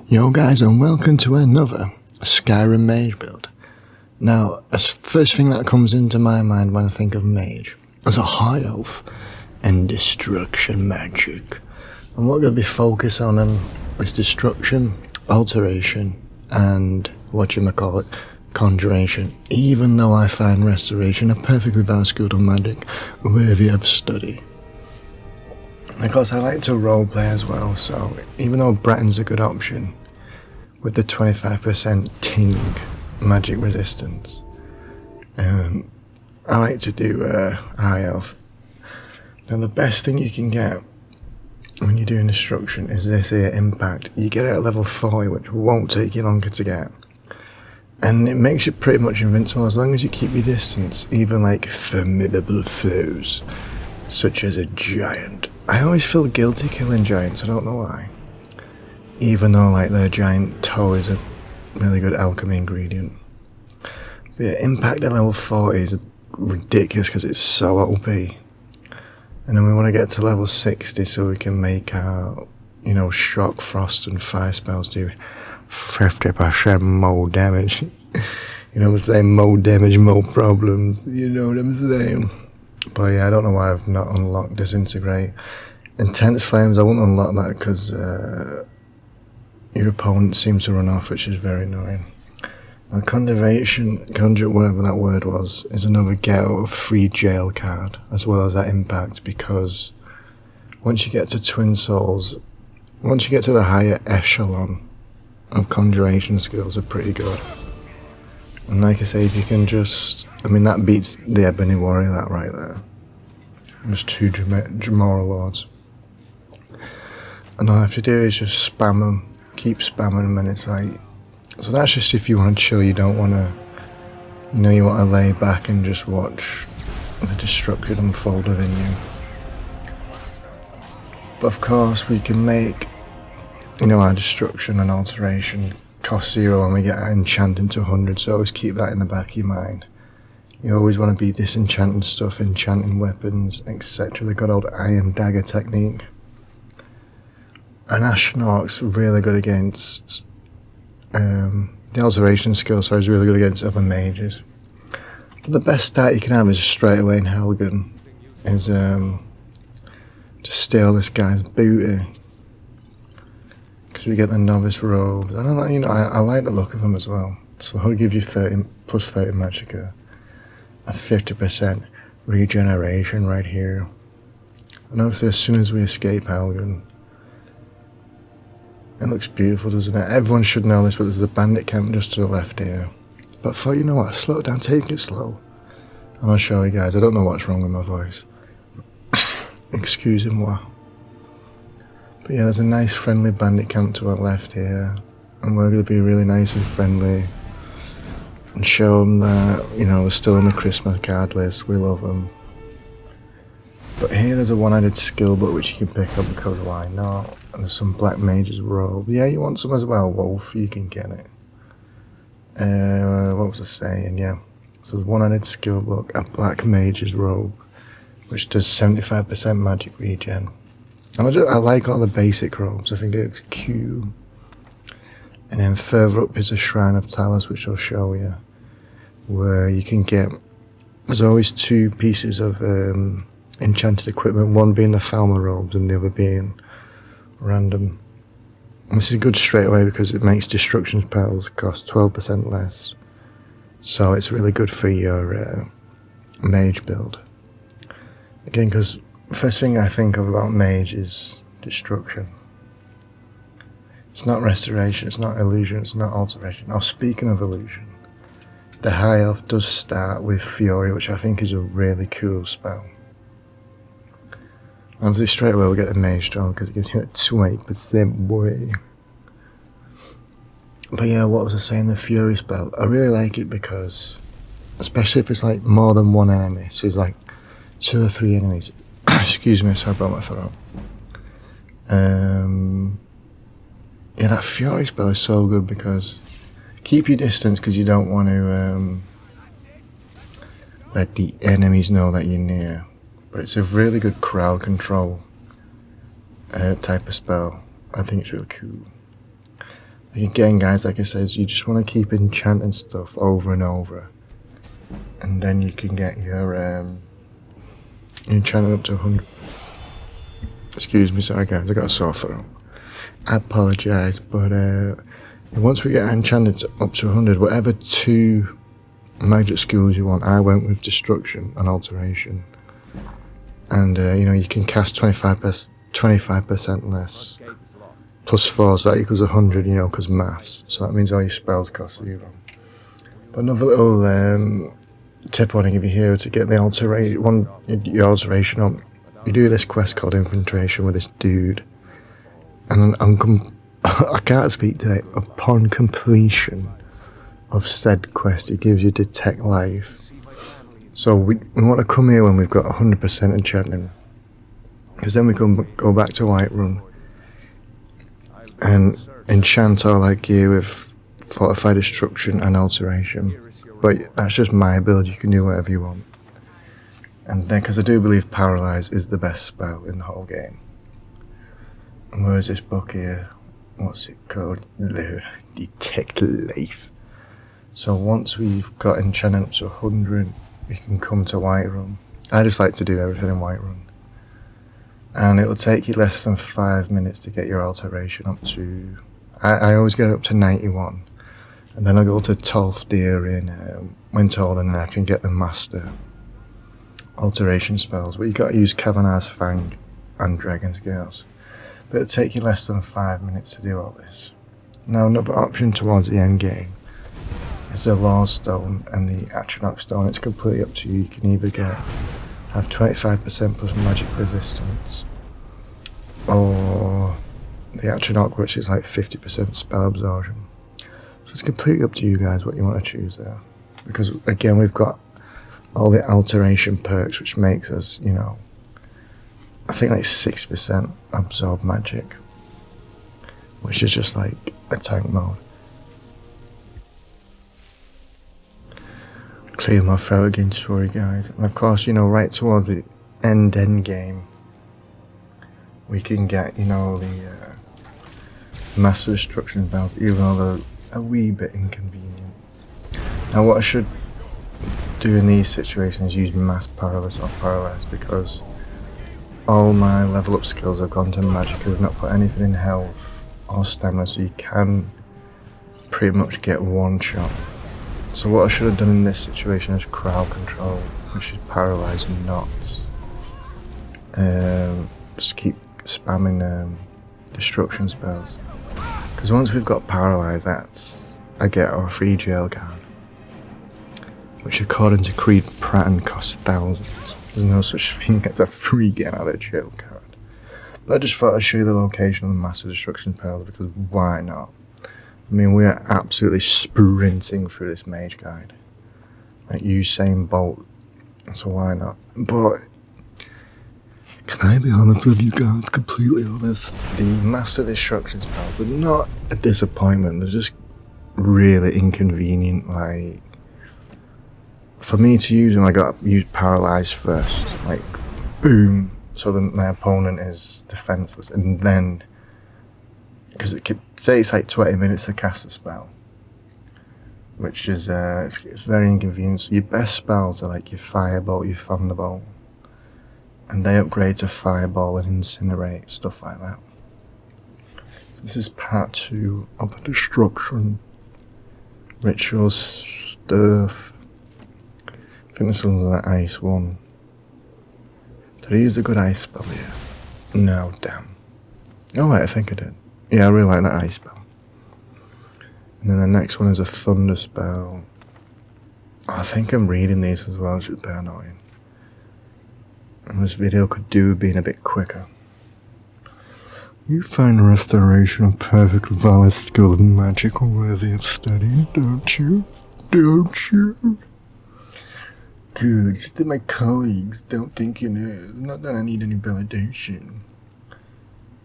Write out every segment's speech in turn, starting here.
Yo guys, and welcome to another Skyrim Mage build. Now, the first thing that comes into my mind when I think of Mage is a high elf and destruction magic. And what we're going to be focused on is destruction, alteration, and Conjuration, even though I find restoration a perfectly valid skill of magic worthy of study. Of course, I like to roleplay as well, so even though Breton's a good option, with the 25% ting magic resistance, I like to do high elf. Now the best thing you can get when you're doing destruction is this here impact. You get it at level 40, which won't take you longer to get. And it makes you pretty much invincible as long as you keep your distance, even like formidable foes, such as a giant. I always feel guilty killing giants, I don't know why. Even though like their giant toe is a really good alchemy ingredient. But yeah, impact at level 40 is ridiculous because it's so OP. And then we want to get to level 60 so we can make our, shock, frost and fire spells do 50% more damage. You know what I'm saying? More damage, more problems. You know what I'm saying? But yeah, I don't know why I've not unlocked Disintegrate. Intense Flames, I won't unlock that because your opponent seems to run off, which is very annoying. Now, Conjuration, whatever that word was, is another get out of free jail card, as well as that impact, because once you get to Twin Souls, once you get to the higher echelon of Conjuration skills are pretty good. And like I say, if you can that beats the Ebony Warrior, that right there. There's two Jamora Lords. And all I have to do is just spam them, keep spamming them, and it's like... So that's just if you want to chill, you don't want to... you want to lay back and just watch the destruction unfold within you. But of course, we can make... our destruction and alteration cost 0 and we get our enchanting to 100, so always keep that in the back of your mind. You always want to be disenchanting stuff, enchanting weapons, etc. The good old iron dagger technique. And Ashnark's really good against... the alteration skill, is really good against other mages. But the best stat you can have is straight away in Helgen, is to steal this guy's booty. Because we get the novice robes, and I like the look of them as well. So he'll give you 30 plus 30 magicka, a 50% regeneration right here. And obviously as soon as we escape Helgen, it looks beautiful, doesn't it? Everyone should know this, but there's a bandit camp just to the left here. But I thought, you know what, slow it down, take it slow. And I'll show you guys, I don't know what's wrong with my voice. Excusez-moi. But yeah, there's a nice friendly bandit camp to our left here, and we're going to be really nice and friendly and show them that, we're still on the Christmas card list, we love them. But here there's a one-handed skill book which you can pick up because why not? And there's some Black Mage's robe. Yeah, you want some as well, Wolf, you can get it. What was I saying? Yeah. So there's one-handed skill book, a Black Mage's robe, which does 75% magic regen. And I like all the basic robes, I think it looks cute. And then further up is a Shrine of Talos, which I'll show you, where you can get, there's always 2 pieces of enchanted equipment, one being the Falmer robes and the other being random. And this is good straight away because it makes destruction spells cost 12% less. So it's really good for your mage build. Again, because first thing I think of about mage is destruction. It's not restoration, it's not illusion, it's not alteration. Now speaking of illusion, the high elf does start with Fury, which I think is a really cool spell. Obviously straight away we'll get the mage strong because it gives you a 20% boy. But yeah, what was I saying, the Fury spell, I really like it because, especially if it's like more than one enemy, so it's like 2 or 3 enemies. Excuse me, sorry about my throat. Yeah, that Fury spell is so good because keep your distance because you don't want to let the enemies know that you're near. But it's a really good crowd control type of spell. I think it's really cool. Like again, guys, like I said, you just want to keep enchanting stuff over and over, and then you can get your enchanting up to 100. Excuse me, sorry guys, I got a sore throat. I apologise, but once we get enchanted up to 100, whatever 2 magic skills you want, I went with Destruction and Alteration. And you know, you can cast 25% less. Plus 4, so that equals 100, you know, because maths. So that means all your spells cost 0. But another little tip I want to give you here to get the your alteration up. You do this quest called Infiltration with this dude. And I can't speak today. Upon completion of said quest, it gives you Detect Life. So we want to come here when we've got 100% enchanting, because then we can go back to Whiterun and enchant all our gear with Fortify Destruction and Alteration. But that's just my build, you can do whatever you want. And then, because I do believe Paralyze is the best spell in the whole game. And where's this book here? What's it called? Detect Life. So once we've got enchanting up to 100, we can come to Whiterun. I just like to do everything in Whiterun. And it will take you less than 5 minutes to get your alteration up to... I always get it up to 91. And then I go to Tolfdir in Windhold, and then I can get the master alteration spells. But you got to use Cavernar's Fang and Dragon's Gales. But it'll take you less than 5 minutes to do all this. Now another option towards the end game is the Law Stone and the Atronach Stone. It's completely up to you. You can either have 25% plus magic resistance, or the Atronach, which is like 50% spell absorption. So it's completely up to you guys what you want to choose there. Because again, we've got all the alteration perks, which makes us, you know, I think like 6% absorb magic, which is just like a tank mode. Clear my throat again, sorry guys. And of course, you know, right towards the end game, we can get, you know, the master destruction bells, even though they're a wee bit inconvenient. Now what I should do in these situations is use mass paralysis or paralyze, because all my level up skills have gone to magic. I've not put anything in health or stamina, so you can pretty much get one shot. So what I should have done in this situation is crowd control, which is paralyze and knots. Just keep spamming destruction spells, because once we've got paralyze, I get our free jail card, which according to Creed Pratton costs thousands. There's no such thing as a free get out of jail card. But I just thought I'd show you the location of the massive destruction spells, because why not? I mean, we are absolutely sprinting through this mage guide, like Usain Bolt, so why not? But can I be honest with you guys, completely honest? The master destruction spells are not a disappointment, they're just really inconvenient. Like, for me to use them, I got to use paralyze first, like boom, so that my opponent is defenseless, and then, because it could say it's like 20 minutes to cast a spell, which is it's very inconvenient. So your best spells are like your Firebolt, your Thunderbolt, and they upgrade to Fireball and Incinerate, stuff like that. This is part 2 of the destruction ritual stuff. I think this one's an ice one. Did I use a good ice spell here? No, damn. Oh wait, I think I did. Yeah, I really like that ice spell. And then the next one is a thunder spell. I think I'm reading these as well, which is a bit annoying. And this video could do with being a bit quicker. You find restoration a perfectly valid skill and magic worthy of study, don't you? Don't you? Good, so that my colleagues don't think you know. Not that I need any validation.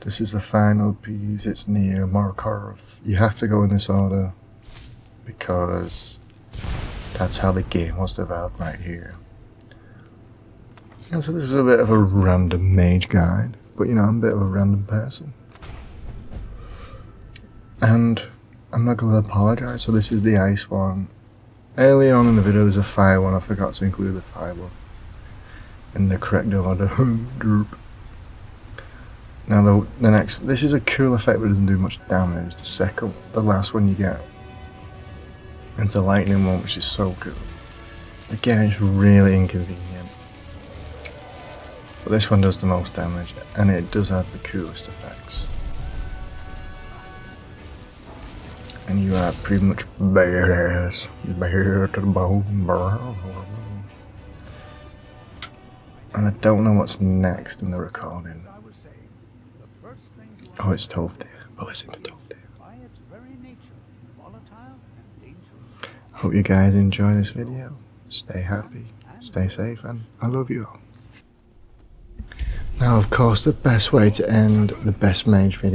This is the final piece, it's near Markarth. You have to go in this order, because that's how the game was developed right here. And so this is a bit of a random mage guide, but you know, I'm a bit of a random person. And I'm not going to apologise, so this is the ice one. Early on in the video there's a fire one, I forgot to include the fire one in the correct order. Now the next, this is a cool effect but doesn't do much damage. The last one you get, it's the lightning one, which is so cool. Again, it's really inconvenient, but this one does the most damage and it does have the coolest effects. And you are pretty much badass, bare to the bone, bro. And I don't know what's next in the recording. Oh, it's Tove, but listen to Tove. Hope you guys enjoy this video. Stay happy, stay safe, and I love you all. Now, of course, the best way to end the best mage video